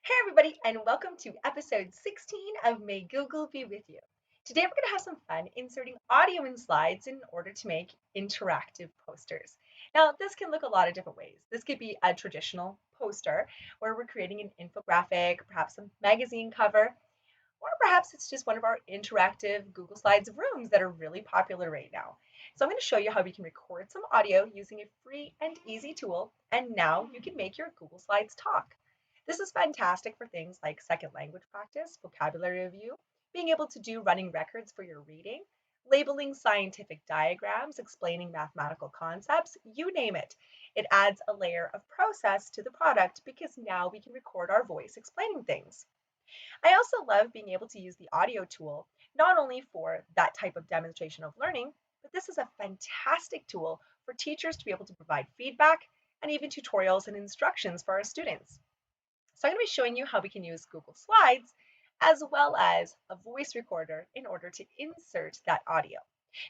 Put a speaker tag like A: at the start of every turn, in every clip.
A: Hey everybody, and welcome to episode 16 of May Google Be With You. Today we're going to have some fun inserting audio in slides in order to make interactive posters. Now, this can look a lot of different ways. This could be a traditional poster where we're creating an infographic, perhaps a magazine cover, or perhaps it's just one of our interactive Google Slides rooms that are really popular right now. So I'm going to show you how we can record some audio using a free and easy tool, and now you can make your Google Slides talk. This is fantastic for things like second language practice, vocabulary review, being able to do running records for your reading, labeling scientific diagrams, explaining mathematical concepts, you name it. It adds a layer of process to the product because now we can record our voice explaining things. I also love being able to use the audio tool, not only for that type of demonstration of learning, but this is a fantastic tool for teachers to be able to provide feedback and even tutorials and instructions for our students. So I'm going to be showing you how we can use Google Slides as well as a voice recorder in order to insert that audio.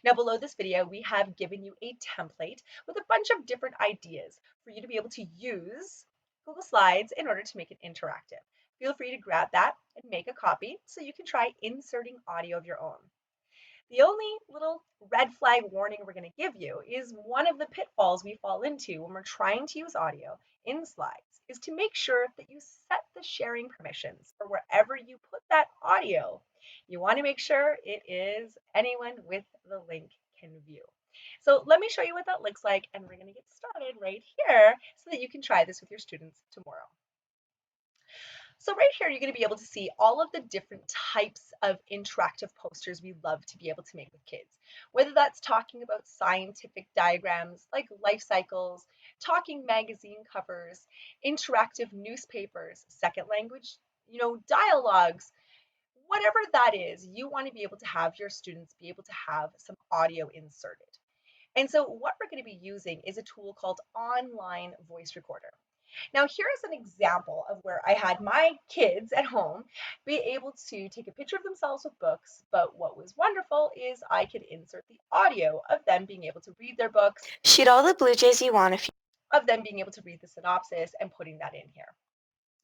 A: Now below this video, we have given you a template with a bunch of different ideas for you to be able to use Google Slides in order to make it interactive. Feel free to grab that and make a copy so you can try inserting audio of your own. The only little red flag warning we're going to give you is one of the pitfalls we fall into when we're trying to use audio in slides is to make sure that you set the sharing permissions for wherever you put that audio. You want to make sure it is anyone with the link can view. So let me show you what that looks like, and we're going to get started right here so that you can try this with your students tomorrow. So right here, you're going to be able to see all of the different types of interactive posters we love to be able to make with kids, whether that's talking about scientific diagrams like life cycles, talking magazine covers, interactive newspapers, second language, dialogues, whatever that is, you want to be able to have your students be able to have some audio inserted. And so what we're going to be using is a tool called Online Voice Recorder. Now, here is an example of where I had my kids at home be able to take a picture of themselves with books, but what was wonderful is I could insert the audio of them being able to read their books,
B: Shoot all the Blue Jays you want if you
A: of them being able to read the synopsis and putting that in here.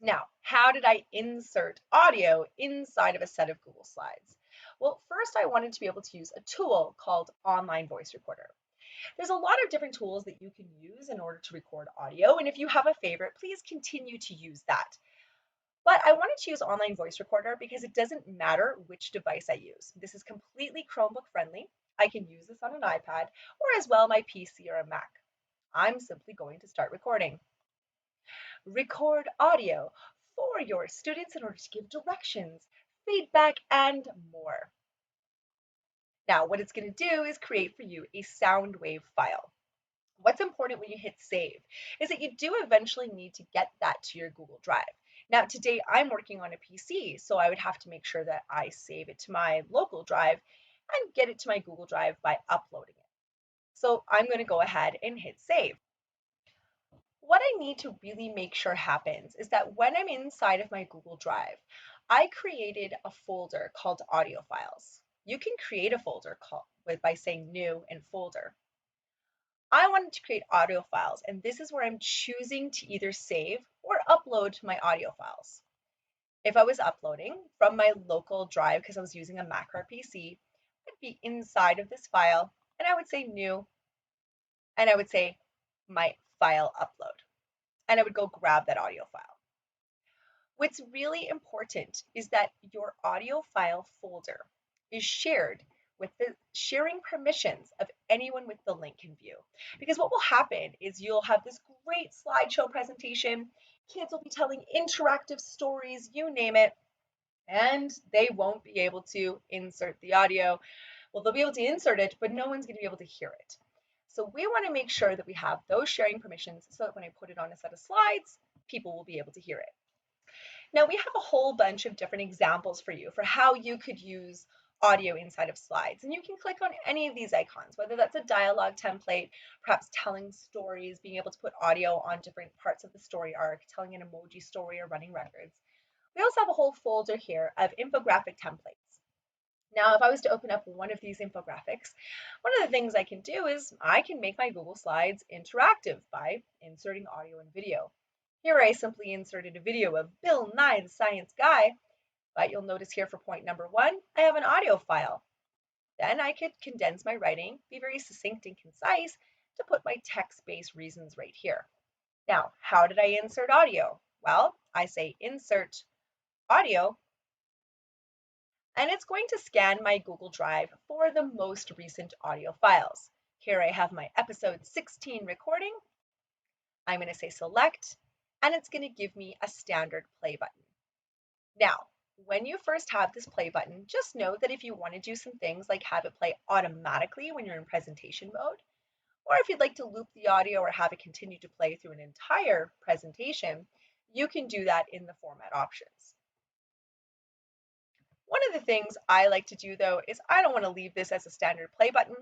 A: Now, how did I insert audio inside of a set of Google Slides? Well, first I wanted to be able to use a tool called Online Voice Recorder. There's a lot of different tools that you can use in order to record audio, and if you have a favorite, please continue to use that. But I wanted to use Online Voice Recorder because it doesn't matter which device I use. This is completely Chromebook friendly. I can use this on an iPad or as well my PC or a Mac. I'm simply going to start recording. Record audio for your students in order to give directions, feedback, and more. Now, what it's going to do is create for you a sound wave file. What's important when you hit save is that you do eventually need to get that to your Google Drive. Now, today I'm working on a PC, so I would have to make sure that I save it to my local drive and get it to my Google Drive by uploading it. So I'm going to go ahead and hit save. What I need to really make sure happens is that when I'm inside of my Google Drive, I created a folder called audio files. You can create a folder by saying new and folder. I wanted to create audio files, and this is where I'm choosing to either save or upload my audio files. If I was uploading from my local drive because I was using a Mac or a PC, I'd be inside of this file, and I would say new, and I would say my file upload, and I would go grab that audio file. What's really important is that your audio file folder is shared with the sharing permissions of anyone with the link in view. Because what will happen is you'll have this great slideshow presentation, kids will be telling interactive stories, you name it, and they won't be able to insert the audio. Well, they'll be able to insert it, but no one's going to be able to hear it. So we want to make sure that we have those sharing permissions so that when I put it on a set of slides, people will be able to hear it. Now we have a whole bunch of different examples for you for how you could use audio inside of slides. And you can click on any of these icons, whether that's a dialogue template, perhaps telling stories, being able to put audio on different parts of the story arc, telling an emoji story or running records. We also have a whole folder here of infographic templates. Now, if I was to open up one of these infographics, one of the things I can do is I can make my Google Slides interactive by inserting audio and video. Here I simply inserted a video of Bill Nye the Science Guy, but you'll notice here for point number 1, I have an audio file. Then I could condense my writing, be very succinct and concise to put my text-based reasons right here. Now, how did I insert audio? Well, I say insert audio, and it's going to scan my Google Drive for the most recent audio files. Here I have my episode 16 recording. I'm going to say select, and it's going to give me a standard play button. Now, when you first have this play button, just know that if you want to do some things like have it play automatically when you're in presentation mode, or if you'd like to loop the audio or have it continue to play through an entire presentation, you can do that in the format options. One of the things I like to do though is I don't want to leave this as a standard play button.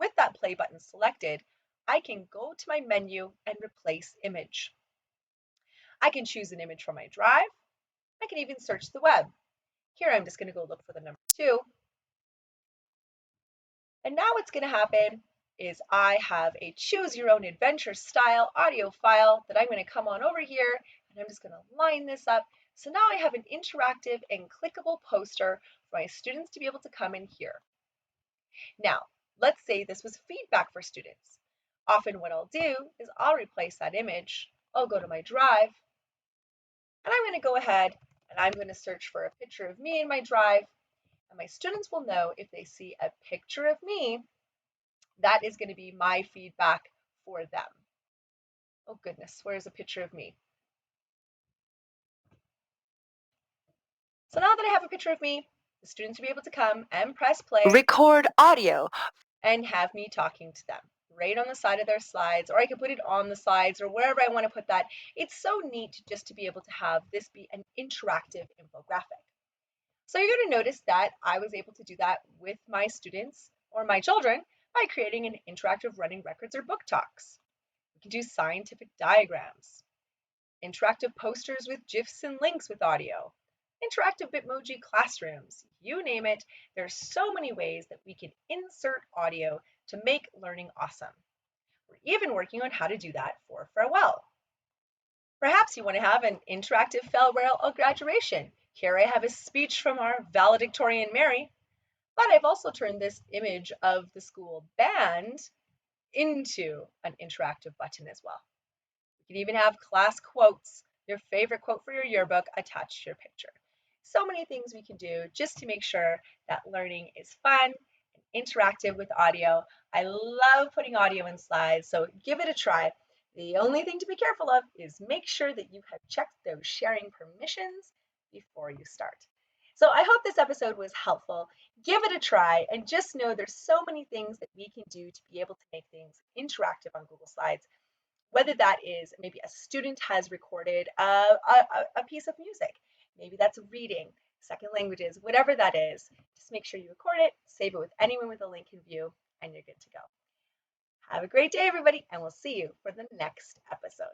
A: With that play button selected, I can go to my menu and replace image. I can choose an image from my drive. I can even search the web. Here I'm just going to go look for the number 2. And now what's going to happen is I have a choose your own adventure style audio file that I'm going to come on over here and I'm just going to line this up. So now I have an interactive and clickable poster for my students to be able to come and hear. Now, let's say this was feedback for students. Often what I'll do is I'll replace that image. I'll go to my drive and I'm going to go ahead and I'm going to search for a picture of me in my drive. And my students will know if they see a picture of me, that is going to be my feedback for them. Oh goodness, where's a picture of me? So now that I have a picture of me, the students will be able to come and press play
B: Record audio.
A: and have me talking to them right on the side of their slides, or I can put it on the slides or wherever I want to put that. It's so neat just to be able to have this be an interactive infographic. So you're going to notice that I was able to do that with my students or my children by creating an interactive running records or book talks. We can do scientific diagrams, interactive posters with GIFs and links with audio, interactive Bitmoji classrooms, you name it. There's so many ways that we can insert audio to make learning awesome. We're even working on how to do that for farewell. Perhaps you want to have an interactive farewell or graduation. Here I have a speech from our valedictorian Mary, but I've also turned this image of the school band into an interactive button as well. You can even have class quotes, your favorite quote for your yearbook attached to your picture. So many things we can do just to make sure that learning is fun and interactive with audio. I love putting audio in slides, so give it a try. The only thing to be careful of is make sure that you have checked those sharing permissions before you start. So I hope this episode was helpful. Give it a try and just know there's so many things that we can do to be able to make things interactive on Google Slides. Whether that is maybe a student has recorded a piece of music, maybe that's reading, second languages, whatever that is, just make sure you record it, save it with anyone with a link in view, and you're good to go. Have a great day, everybody, and we'll see you for the next episode.